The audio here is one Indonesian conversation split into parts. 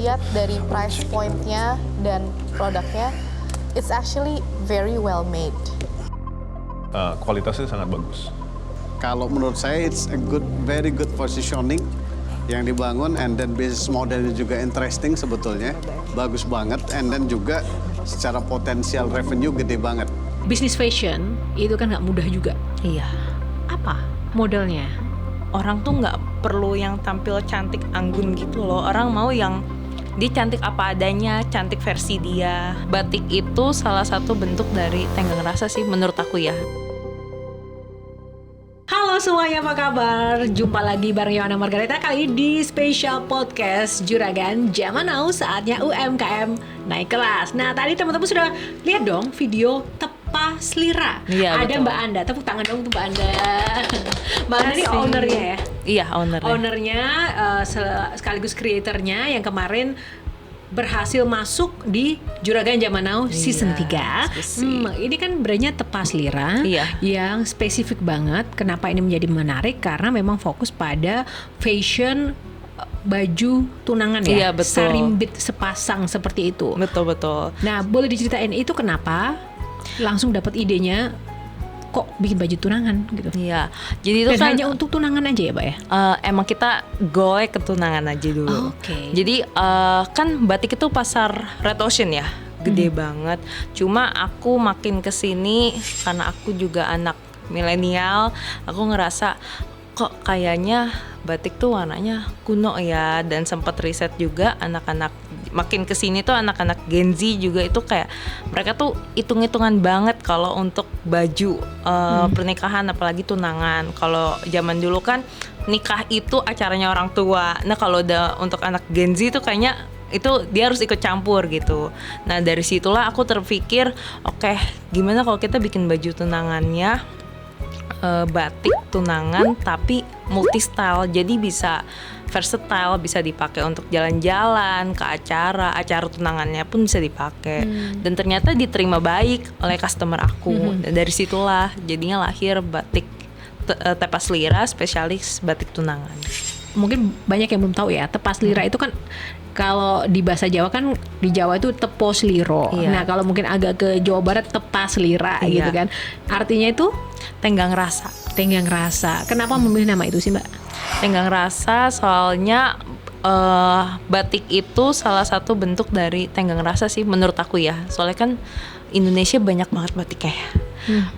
lihat dari price point-nya dan produknya, it's actually very well made. Kualitasnya sangat bagus. Kalau menurut saya it's a very good positioning yang dibangun, and then business modelnya juga interesting sebetulnya, bagus banget, and then juga secara potensial revenue gede banget. Bisnis fashion itu kan nggak mudah juga. Iya. Apa modalnya? Orang tuh nggak perlu yang tampil cantik anggun gitu loh. Orang mau yang dia cantik apa adanya, cantik versi dia. Batik itu salah satu bentuk dari tenggang rasa sih menurut aku ya. Halo semuanya, apa kabar? Jumpa lagi bareng Yohana Margareta kali ini di special podcast Juragan Zaman Now, saatnya UMKM naik kelas. Nah, tadi teman-teman sudah lihat dong video Tepa Selira. Iya, ada betul. Mbak Anda, tepuk tangan dong untuk Mbak Anda. Mbak Anda ini ownernya ya? Iya, ownernya. Ownernya sekaligus kreatornya yang kemarin berhasil masuk di Juragan Zaman Now season 3. Ini kan brandnya Tepa Selira, yang spesifik banget. Kenapa ini menjadi menarik? Karena memang fokus pada fashion baju tunangan ya. Iya, betul. Sarimbit sepasang seperti itu. Betul. Nah, boleh diceritain itu kenapa langsung dapat idenya kok bikin baju tunangan gitu? Iya. Jadi itu Dan kan hanya untuk tunangan aja ya, Mbak ya? emang kita goe ke tunangan aja dulu. Oke. Jadi kan batik itu pasar red ocean ya, gede banget. Cuma aku makin kesini karena aku juga anak milenial, aku ngerasa kok kayaknya batik tuh warnanya kuno ya, dan sempat riset juga anak-anak makin kesini tuh anak-anak Gen Z juga itu kayak mereka tuh hitung-hitungan banget kalau untuk baju pernikahan, apalagi tunangan. Kalau zaman dulu kan nikah itu acaranya orang tua. Nah kalau udah untuk anak Gen Z tuh kayaknya itu dia harus ikut campur gitu. Nah dari situlah aku terpikir, oke, gimana kalau kita bikin baju tunangannya batik tunangan tapi multi style, jadi bisa versatile, bisa dipakai untuk jalan-jalan ke acara tunangannya pun bisa dipakai. Dan ternyata diterima baik oleh customer aku. Dan dari situlah jadinya lahir batik Tepa Selira, spesialis batik tunangan. Mungkin banyak yang belum tahu ya, Tepa Selira itu kan kalau di bahasa Jawa kan, di Jawa itu Tepo Seliro. Iya. Nah kalau mungkin agak ke Jawa Barat Tepa Selira gitu kan. Artinya itu Tenggang rasa. tenggang rasa. Kenapa memilih nama itu sih, Mbak? Tenggang rasa soalnya batik itu salah satu bentuk dari tenggang rasa sih menurut aku ya. Soalnya kan Indonesia banyak banget batiknya ya.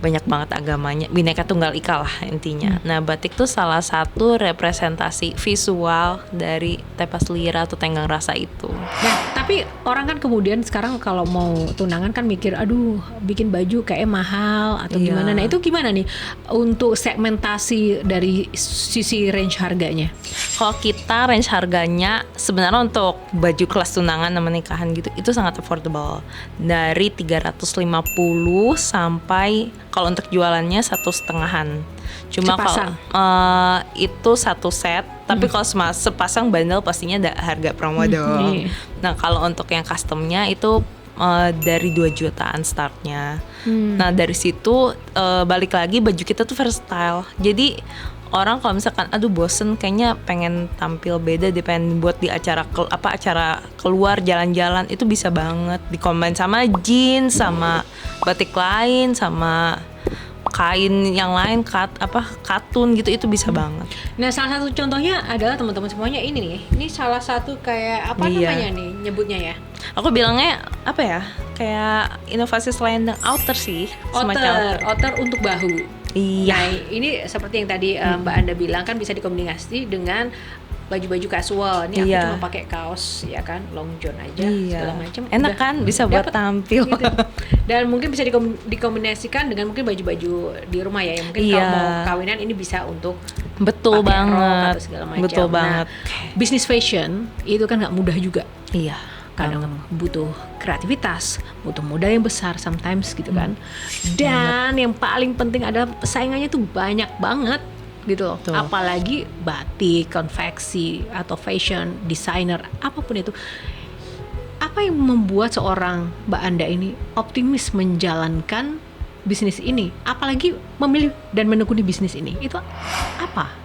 Banyak banget agamanya, Bhinneka Tunggal Ika lah intinya. Nah batik tuh salah satu representasi visual dari Tepa Selira atau tenggang rasa itu. Nah tapi orang kan kemudian sekarang kalau mau tunangan kan mikir, aduh bikin baju kayak mahal atau Iya. gimana. Nah itu gimana nih untuk segmentasi dari sisi range harganya? Kalau kita range harganya sebenarnya untuk baju kelas tunangan dan nikahan gitu itu sangat affordable, dari 350 sampai kalau untuk jualannya 1,5-an. Cuma kalau itu satu set, tapi kalau sepasang bundle pastinya ada harga promo dong. Nah kalau untuk yang customnya itu dari 2 jutaan startnya. Nah dari situ balik lagi baju kita tuh versatile. Jadi orang kalau misalkan aduh bosen kayaknya pengen tampil beda deh, pengen buat di acara acara keluar jalan-jalan, itu bisa banget dikombin sama jeans, sama batik lain, sama kain yang lain, katun gitu, itu bisa banget. Nah salah satu contohnya adalah teman-teman semuanya ini nih. Ini salah satu kayak apa namanya nih nyebutnya ya? Aku bilangnya apa ya? Kayak inovasi selendang outer sih, semacam Outer untuk bahu. Iya. Nah, ini seperti yang tadi Mbak Anda bilang kan bisa dikombinasi dengan baju-baju casual. Ini aku cuma pakai kaos ya kan, long john aja segala macam. Enak kan, bisa buat tampil. Gitu. Dan mungkin bisa dikombinasikan dengan mungkin baju-baju di rumah ya. Yang mungkin kalau mau kawinan ini bisa untuk betul pakai rok banget. atau segala macam. Betul banget. Bisnis fashion itu kan nggak mudah juga. Iya. Kadang butuh kreativitas, butuh modal yang besar sometimes gitu kan. Dan yang paling penting adalah saingannya tuh banyak banget gitu loh. Betul. Apalagi batik, konveksi atau fashion designer, apapun itu. Apa yang membuat seorang Mbak Anda ini optimis menjalankan bisnis ini, apalagi memilih dan menekuni bisnis ini? Itu apa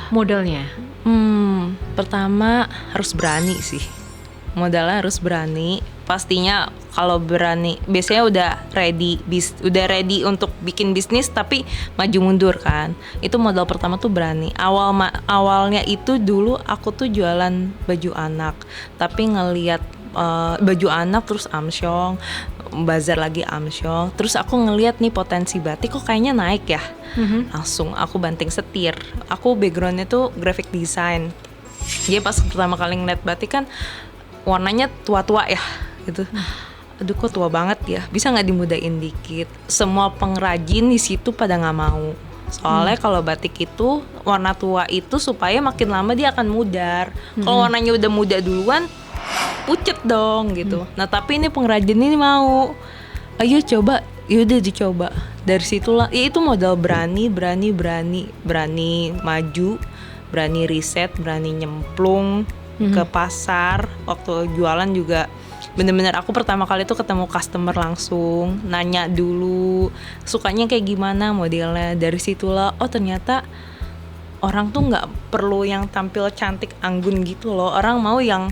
modalnya? Pertama harus berani sih. modalnya harus berani. Pastinya kalau berani, biasanya udah ready untuk bikin bisnis tapi maju mundur kan. Itu modal pertama tuh berani. Awalnya itu dulu aku tuh jualan baju anak, tapi ngelihat baju anak terus amsyong, bazar lagi amsyong. Terus aku ngelihat nih potensi batik kok kayaknya naik ya. Langsung aku banting setir. Aku backgroundnya tuh graphic design. Jadi pas pertama kali ngeliat batik kan warnanya tua-tua ya gitu. Aduh kok tua banget ya, bisa nggak dimudahin dikit. Semua pengrajin di situ pada nggak mau. Soalnya kalau batik itu warna tua itu supaya makin lama dia akan mudar. Kalau warnanya udah muda duluan, pucet dong gitu. Nah tapi ini pengrajin ini mau, ayo coba, yaudah dicoba. Dari situlah, ya itu modal berani maju, berani riset, berani nyemplung ke pasar. Waktu jualan juga bener-bener aku pertama kali tuh ketemu customer langsung, nanya dulu sukanya kayak gimana modelnya. Dari situlah oh ternyata orang tuh nggak perlu yang tampil cantik anggun gitu loh, orang mau yang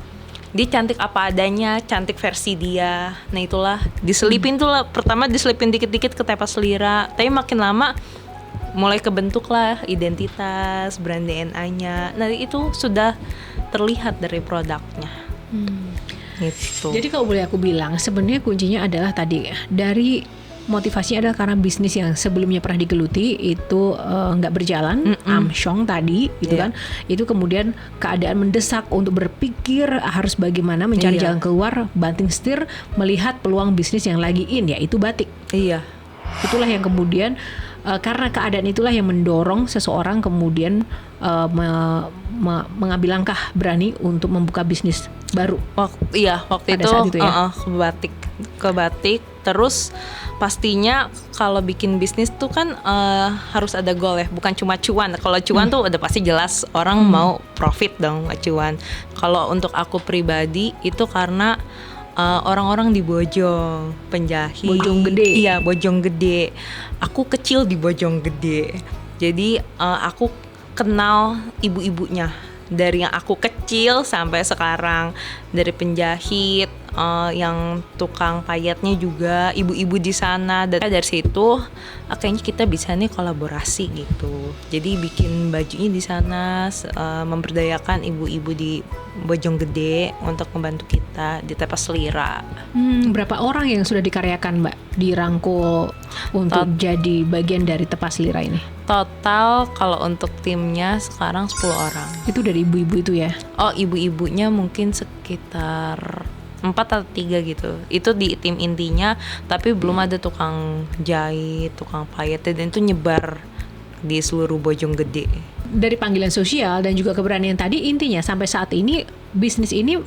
dia cantik apa adanya, cantik versi dia. Nah itulah diselipin tuh lah, pertama diselipin dikit-dikit ke tepas selira, tapi makin lama mulai kebentuk lah identitas, brand DNA-nya. Nah itu sudah terlihat dari produknya. Gitu. Jadi kalau boleh aku bilang, sebenarnya kuncinya adalah tadi dari motivasinya adalah karena bisnis yang sebelumnya pernah digeluti itu nggak berjalan, amsyong tadi gitu kan. Itu kemudian keadaan mendesak untuk berpikir harus bagaimana mencari jalan keluar, banting setir melihat peluang bisnis yang lagi yaitu batik. Iya. Itulah yang kemudian karena keadaan itulah yang mendorong seseorang kemudian mengambil langkah berani untuk membuka bisnis baru. Waktu itu ya? ke batik. Terus pastinya kalau bikin bisnis tuh kan harus ada goal ya, bukan cuma cuan. Kalau cuan tuh udah pasti jelas orang mau profit dong, cuan. Kalau untuk aku pribadi itu karena orang-orang di Bojong, penjahit. Bojonggede. Iya, Bojonggede. Aku kecil di Bojonggede. Jadi aku kenal ibu-ibunya dari yang aku kecil sampai sekarang, dari penjahit, yang tukang payetnya juga ibu-ibu di sana. Dan dari situ kayaknya kita bisa nih kolaborasi gitu. Jadi bikin bajunya di sana, memberdayakan ibu-ibu di Bojonggede untuk membantu kita di tepas selira. Berapa orang yang sudah dikaryakan Mbak dirangkul untuk jadi bagian dari tepas selira ini? Total kalau untuk timnya sekarang 10 orang. Itu dari ibu-ibu itu ya? Oh, ibu-ibunya mungkin sekitar 4 atau 3 gitu. Itu di tim intinya, tapi belum ada tukang jahit, tukang payet, dan itu nyebar di seluruh Bojonggede. Dari panggilan sosial dan juga keberanian tadi, intinya sampai saat ini bisnis ini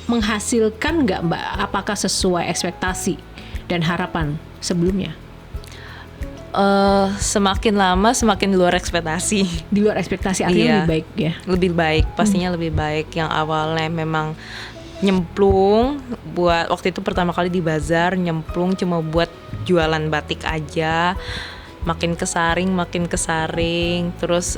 menghasilkan nggak Mbak? Apakah sesuai ekspektasi dan harapan sebelumnya? Semakin lama semakin di luar ekspektasi. Di luar ekspektasi artinya lebih baik ya? Lebih baik, pastinya lebih baik. Yang awalnya memang nyemplung buat, waktu itu pertama kali di bazar nyemplung cuma buat jualan batik aja, makin kesaring, terus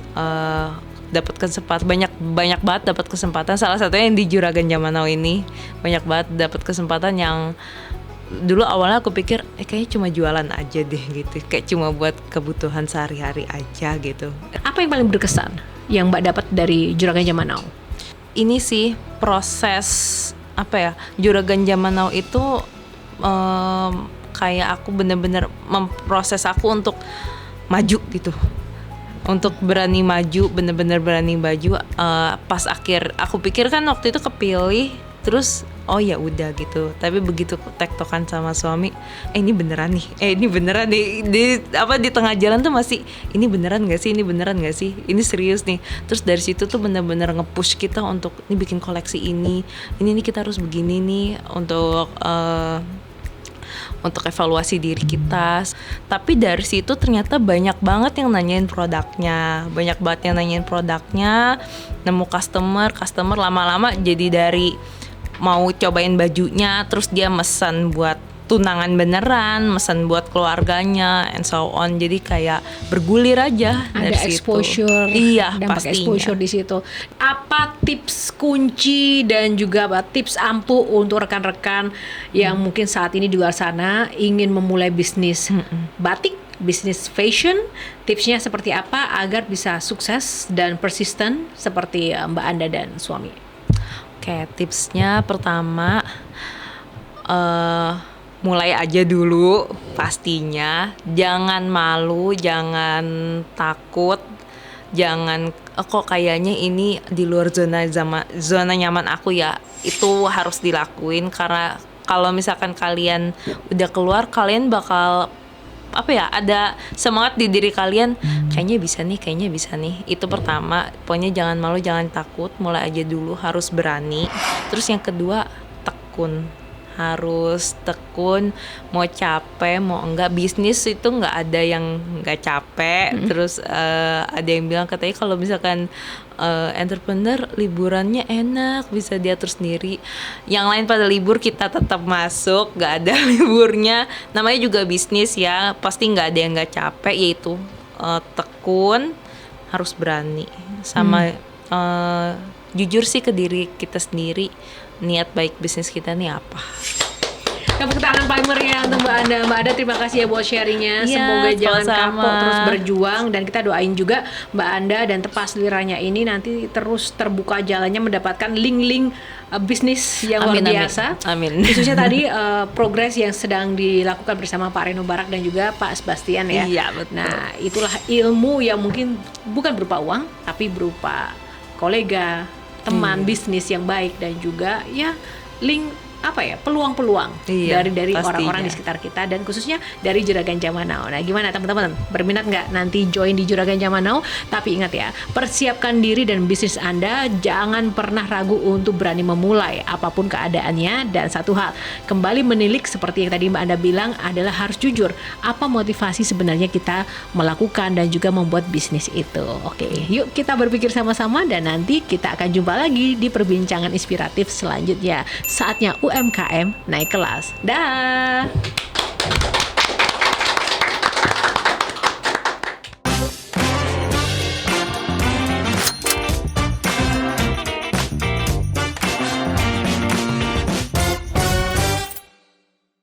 dapat kesempatan banyak banget dapat kesempatan. Salah satunya yang di Juragan Zaman Now ini banyak banget dapat kesempatan yang dulu awalnya aku pikir kayaknya cuma jualan aja deh gitu, kayak cuma buat kebutuhan sehari-hari aja gitu. Apa yang paling berkesan yang Mbak dapat dari Juragan Zaman Now? Ini sih proses Juragan Zaman Now itu kayak aku bener-bener memproses aku untuk maju gitu, untuk berani maju, bener-bener berani maju. Pas akhir aku pikir kan waktu itu kepilih, terus oh ya udah gitu. Tapi begitu tektokan sama suami, ini beneran nih, di tengah jalan tuh masih ini beneran nggak sih, ini serius nih. Terus dari situ tuh bener-bener nge-push kita untuk ini bikin koleksi ini kita harus begini nih untuk evaluasi diri kita. Tapi dari situ ternyata banyak banget yang nanyain produknya, nemu customer lama-lama jadi dari mau cobain bajunya, terus dia mesen buat tunangan beneran, mesen buat keluarganya, and so on. Jadi kayak bergulir aja dari Ada situ. exposure, Iya, dampak pastinya. exposure di situ. Apa tips kunci dan juga apa tips ampuh untuk rekan-rekan yang mungkin saat ini di luar sana ingin memulai bisnis batik, bisnis fashion? Tipsnya seperti apa agar bisa sukses dan persisten seperti Mbak Anda dan suami? Oke, tipsnya pertama mulai aja dulu pastinya. Jangan malu, jangan takut, jangan kok kayaknya ini di luar zona nyaman aku ya. Itu harus dilakuin karena kalau misalkan kalian udah keluar, kalian bakal ada semangat di diri kalian, kayaknya bisa nih. Itu pertama, pokoknya jangan malu, jangan takut, mulai aja dulu, harus berani. Terus yang kedua, harus tekun, mau capek mau enggak, bisnis itu nggak ada yang nggak capek. Terus ada yang bilang katanya kalau misalkan entrepreneur liburannya enak, bisa diatur sendiri. Yang lain pada libur, kita tetap masuk, nggak ada liburnya. Namanya juga bisnis ya, pasti nggak ada yang nggak capek. Yaitu tekun, harus berani, sama jujur sih ke diri kita sendiri, niat baik bisnis kita nih apa. Tepuk tangan paling meriah untuk Mbak Anda. Mbak Anda, terima kasih ya buat sharingnya. Iya, Semoga jangan sama-sama. kapok, terus berjuang. Dan kita doain juga Mbak Anda dan Tepas Liranya ini nanti terus terbuka jalannya, mendapatkan link-link bisnis yang luar biasa. Amin. Khususnya tadi progres yang sedang dilakukan bersama Pak Reno Barak dan juga Pak Sebastian ya. Iya, betul. Nah, itulah ilmu yang mungkin bukan berupa uang, tapi berupa kolega, teman bisnis yang baik, dan juga ya link peluang-peluang Iya, dari pastinya. orang-orang di sekitar kita, dan khususnya dari Juragan Zaman Now. Nah, gimana teman-teman, berminat nggak nanti join di Juragan Zaman Now? Tapi ingat ya, persiapkan diri dan bisnis Anda, jangan pernah ragu untuk berani memulai apapun keadaannya. Dan satu hal, kembali menilik seperti yang tadi Mbak Anda bilang, adalah harus jujur apa motivasi sebenarnya kita melakukan dan juga membuat bisnis itu. Oke, yuk kita berpikir sama-sama, dan nanti kita akan jumpa lagi di perbincangan inspiratif selanjutnya. Saatnya UMKM naik kelas. Dah.